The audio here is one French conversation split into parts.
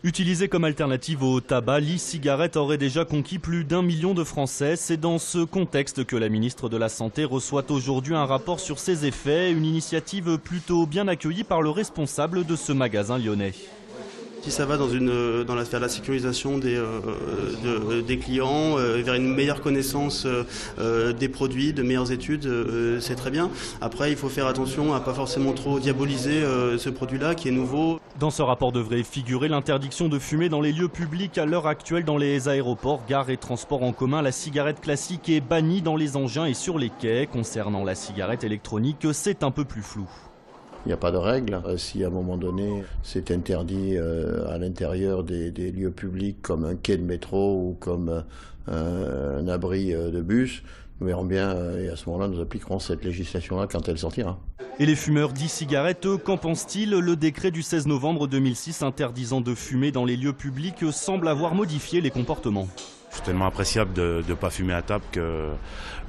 Utilisée comme alternative au tabac, l'e-cigarette aurait déjà conquis plus d'1 million de Français. C'est dans ce contexte que la ministre de la Santé reçoit aujourd'hui un rapport sur ses effets, une initiative plutôt bien accueillie par le responsable de ce magasin lyonnais. Si ça va dans la sphère de la sécurisation des clients, vers une meilleure connaissance des produits, de meilleures études, c'est très bien. Après, il faut faire attention à pas forcément trop diaboliser ce produit-là qui est nouveau. Dans ce rapport devrait figurer l'interdiction de fumer dans les lieux publics. À l'heure actuelle, dans les aéroports, gares et transports en commun, la cigarette classique est bannie dans les engins et sur les quais. Concernant la cigarette électronique, c'est un peu plus flou. Il n'y a pas de règle. Si à un moment donné c'est interdit à l'intérieur des lieux publics comme un quai de métro ou comme un abri de bus, nous verrons bien et à ce moment-là nous appliquerons cette législation-là quand elle sortira. Et les fumeurs d'e-cigarettes, qu'en pensent-ils? Le décret du 16 novembre 2006 interdisant de fumer dans les lieux publics semble avoir modifié les comportements. C'est tellement appréciable de ne pas fumer à table que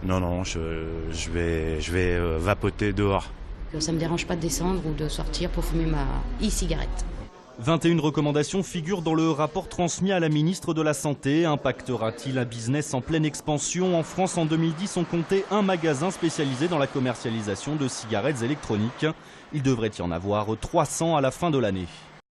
non, je vais vapoter dehors. Ça ne me dérange pas de descendre ou de sortir pour fumer ma e-cigarette. 21 recommandations figurent dans le rapport transmis à la ministre de la Santé. Impactera-t-il un business en pleine expansion? En France, en 2010, on comptait un magasin spécialisé dans la commercialisation de cigarettes électroniques. Il devrait y en avoir 300 à la fin de l'année.